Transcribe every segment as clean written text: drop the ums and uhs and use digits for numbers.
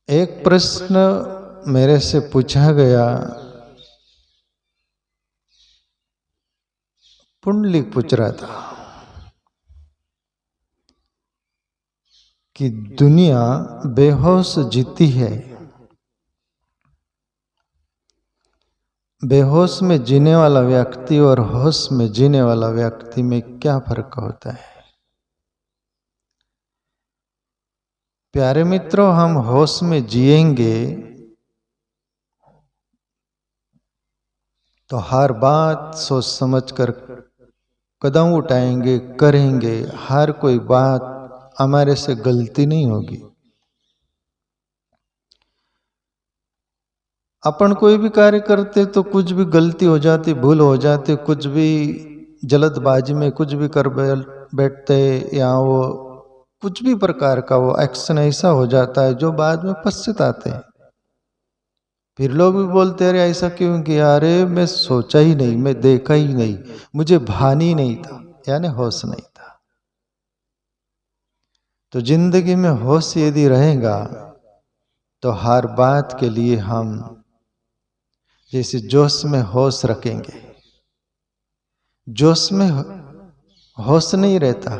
एक प्रश्न मेरे से पूछा गया, पुंडलिक पूछ रहा था कि दुनिया बेहोश जीती है, बेहोश में जीने वाला व्यक्ति और होश में जीने वाला व्यक्ति में क्या फर्क होता है। प्यारे मित्रों, हम होश में जिएंगे तो हर बात सोच समझ कर कदम उठाएंगे, करेंगे। हर कोई बात हमारे से गलती नहीं होगी। अपन कोई भी कार्य करते तो कुछ भी गलती हो जाती, भूल हो जाती, कुछ भी जल्दबाजी में कुछ भी कर बैठते, या वो कुछ भी प्रकार का वो एक्शन ऐसा हो जाता है जो बाद में पछताते हैं। फिर लोग भी बोलते हैं, अरे ऐसा क्यों किया, अरे मैं सोचा ही नहीं, मैं देखा ही नहीं, मुझे भान ही नहीं था, यानी होश नहीं था। तो जिंदगी में होश यदि रहेगा तो हर बात के लिए हम जैसे जोश में होश रखेंगे। जोश में होश नहीं रहता,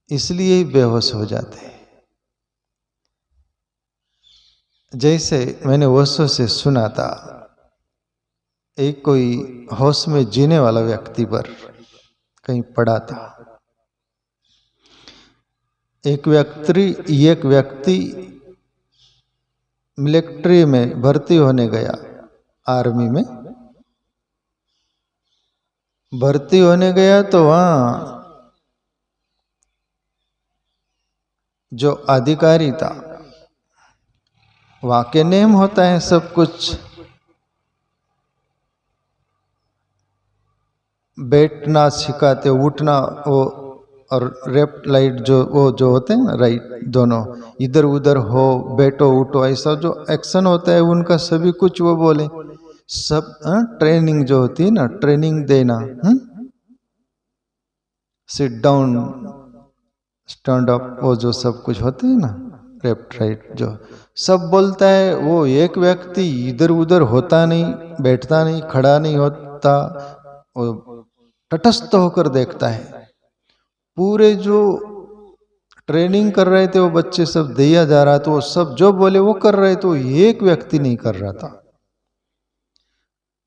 इसलिए ही बेहोश हो जाते हैं। जैसे मैंने वर्षों से सुना था, एक कोई होश में जीने वाला व्यक्ति पर कहीं पढ़ा था। एक व्यक्ति मिलिट्री में भर्ती होने गया, आर्मी में भर्ती होने गया। तो वहां जो अधिकारी था, वहां के नेम होता है सब कुछ, बैठना सिखाते, उठना, वो और लेफ्ट राइट जो होते हैं ना, राइट दोनों, इधर उधर हो, बैठो उठो, ऐसा जो एक्शन होता है उनका सभी कुछ वो बोले सब। ट्रेनिंग जो होती है ना, ट्रेनिंग देना, सिट डाउन, स्टैंड अप, वो जो सब कुछ होते हैं ना, लेफ्ट राइट जो सब बोलता है। वो एक व्यक्ति इधर उधर होता नहीं, बैठता नहीं, खड़ा नहीं होता, वो तटस्थ होकर देखता है। पूरे जो ट्रेनिंग कर रहे थे वो बच्चे सब दिया जा रहा, तो वो सब जो बोले वो कर रहे, तो एक व्यक्ति नहीं कर रहा था।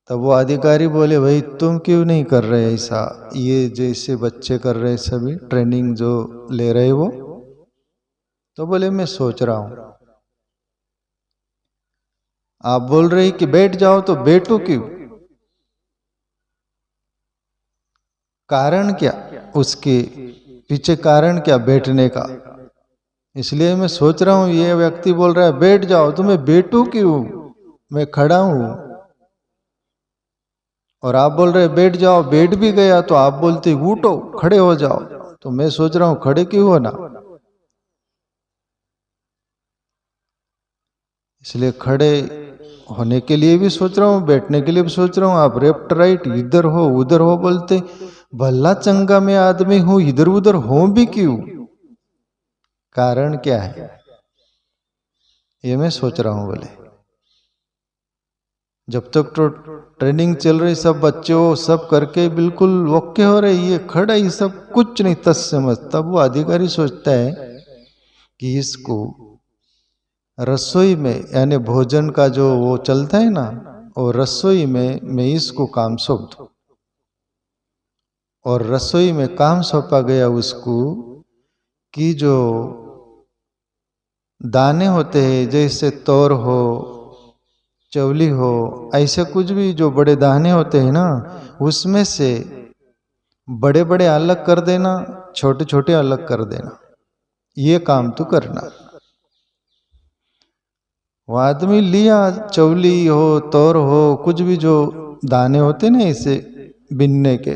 तब वो अधिकारी बोले, भाई तुम क्यों नहीं कर रहे ऐसा, ये जैसे बच्चे कर रहे सभी ट्रेनिंग जो ले रहे वो। तो बोले, मैं सोच रहा हूं। आप बोल रहे कि बैठ जाओ, तो बैठो क्यों, कारण क्या, उसके पीछे कारण क्या बैठने का। इसलिए मैं सोच रहा हूं, ये व्यक्ति बोल रहा है बैठ जाओ, तो मैं बैठूं क्यों, मैं खड़ा हूं। और आप बोल रहे बैठ जाओ, बैठ भी गया तो आप बोलते उठो, खड़े हो जाओ, तो मैं सोच रहा हूं खड़े क्यों होना। इसलिए खड़े होने के लिए भी सोच रहा हूं, बैठने के लिए भी सोच रहा हूं। आप लेफ्ट राइट, इधर हो उधर हो बोलते, भला चंगा मैं आदमी हूं, इधर उधर हो भी क्यों, कारण क्या है, ये मैं सोच रहा हूं। बोले, जब तक तो ट्रेनिंग चल रही, सब बच्चों सब करके बिल्कुल ओके हो रहे, ये खड़ा ही सब कुछ नहीं तस्य मत। तब वो अधिकारी सोचता है कि इसको रसोई में, यानी भोजन का जो वो चलता है ना, और रसोई में मैं इसको काम सौंप दूं। और रसोई में काम सौंपा गया उसको कि जो दाने होते हैं, जैसे तोर हो, चवली हो, ऐसे कुछ भी जो बड़े दाने होते हैं ना, उसमें से बड़े बड़े अलग कर देना, छोटे छोटे अलग कर देना, ये काम तो करना। वो आदमी लिया, चवली हो, तोर हो, कुछ भी जो दाने होते ना इसे बिनने के,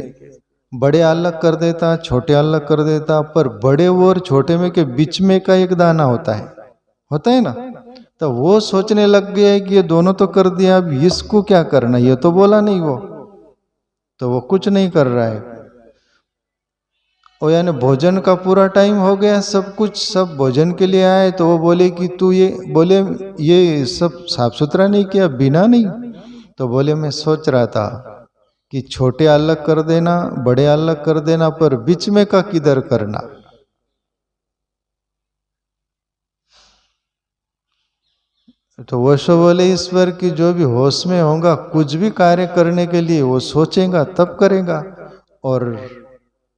बड़े अलग कर देता, छोटे अलग कर देता। पर बड़े और छोटे में के बीच में का एक दाना होता है ना। तो वो सोचने लग गया कि ये दोनों तो कर दिया, अब इसको क्या करना, ये तो बोला नहीं वो, तो वो कुछ नहीं कर रहा है। वो यानी भोजन का पूरा टाइम हो गया, सब कुछ सब भोजन के लिए आए, तो वो बोले कि तू ये सब साफ सुथरा नहीं किया, बिना नहीं। तो बोले मैं सोच रहा था कि छोटे अलग कर देना, बड़े अलग कर देना, पर बीच में का किधर करना। तो वो सो बोले ईश्वर की जो भी होश में होगा, कुछ भी कार्य करने के लिए वो सोचेगा तब करेगा, और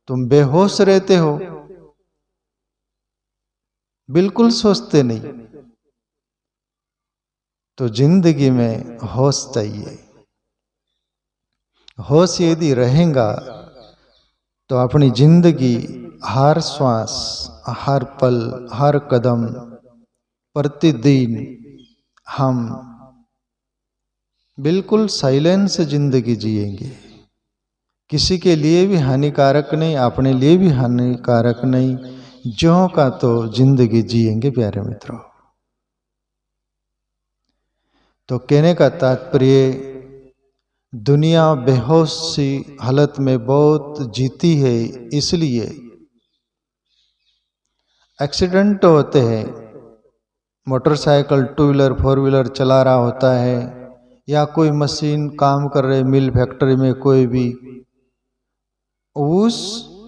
तुम बेहोश रहते हो, बिल्कुल सोचते नहीं। तो जिंदगी में होश चाहिए। होश यदि रहेगा तो अपनी जिंदगी हर श्वास, हर पल, हर कदम, प्रतिदिन हम बिल्कुल साइलेंस से जिंदगी जिएंगे। किसी के लिए भी हानिकारक नहीं, अपने लिए भी हानिकारक नहीं, ज्यों का तो जिंदगी जिएंगे प्यारे मित्रों। तो कहने का तात्पर्य, दुनिया बेहोश सी हालत में बहुत जीती है, इसलिए एक्सीडेंट होते हैं। Motorcycle, two wheeler, four wheeler चला रहा होता है, या कोई मशीन काम कर रहे, मिल फैक्ट्री में कोई भी, उस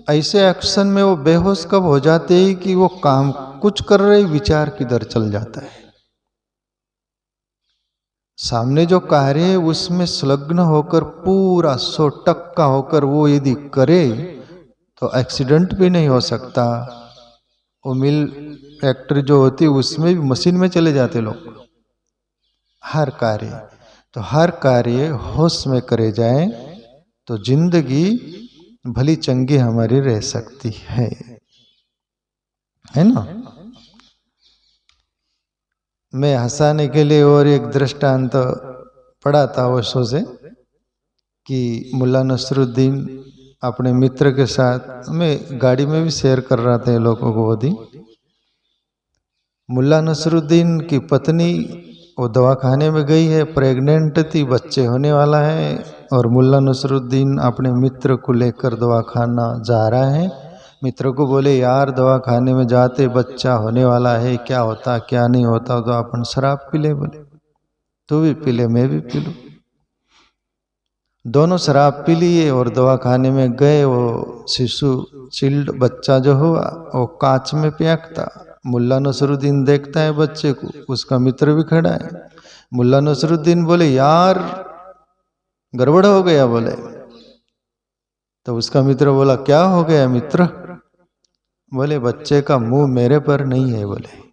ऐसे एक्शन में वो बेहोश कब हो जाते हैं कि वो काम कुछ कर रहे, विचार किधर चल जाता है। सामने जो कार्य है उसमें संलग्न होकर पूरा 100% होकर वो यदि करे तो एक्सीडेंट भी नहीं हो सकता। वो मिल फैक्ट्री जो होती है उसमें भी मशीन में चले जाते लोग। हर कार्य, तो हर कार्य होश में करे जाए तो जिंदगी भली चंगी हमारी रह सकती है ना। मैं हंसाने के लिए और एक दृष्टांत पढ़ा था वर्षों से कि मुल्ला नसरुद्दीन अपने मित्र के साथ, मैं गाड़ी में भी शेयर कर रहा था लोगों को वो दिन। मुल्ला नसरुद्दीन की पत्नी वो दवाखाने में गई है, प्रेग्नेंट थी, बच्चे होने वाला है, और मुल्ला नसरुद्दीन अपने मित्र को लेकर दवाखाना जा रहा है। मित्र को बोले यार दवाखाने में जाते बच्चा होने वाला है, क्या होता क्या नहीं होता, तो अपन शराब पी ले। बोले तू भी पी ले, मैं भी पी लूं। दोनों शराब पी लिए और दवाखाने में गए। वो शिशु चिल्ड बच्चा जो हुआ वो कांच में पैक था। मुल्ला नसरुद्दीन देखता है बच्चे को, उसका मित्र भी खड़ा है। मुल्ला नसरुद्दीन बोले यार गड़बड़ हो गया। बोले तो उसका मित्र बोला क्या हो गया मित्र? बोले बच्चे का मुंह मेरे पर नहीं है। बोले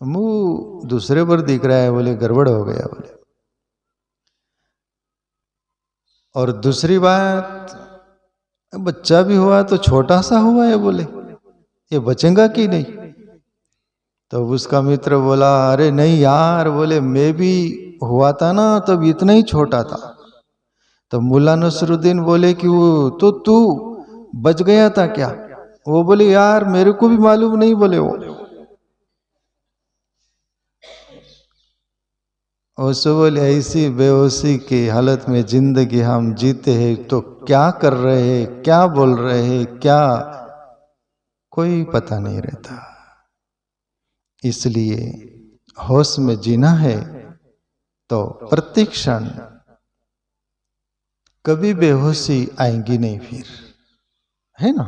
मुंह दूसरे पर दिख रहा है। बोले गड़बड़ हो गया। बोले और दूसरी बात, बच्चा भी हुआ तो छोटा सा हुआ है, बोले ये बचेगा कि नहीं? तो उसका मित्र बोला अरे नहीं यार, बोले मैं भी हुआ था ना तब इतना ही छोटा था। तो मुल्ला नसरुद्दीन बोले कि वो तो तू बच गया था क्या? वो बोले यार मेरे को भी मालूम नहीं। बोले वो उससे बोले ऐसी बेहोशी की हालत में जिंदगी हम जीते हैं तो क्या कर रहे हैं, क्या बोल रहे हैं, क्या कोई पता नहीं रहता। इसलिए होश में जीना है तो प्रत्येक क्षण कभी बेहोशी आएंगी नहीं फिर, है ना।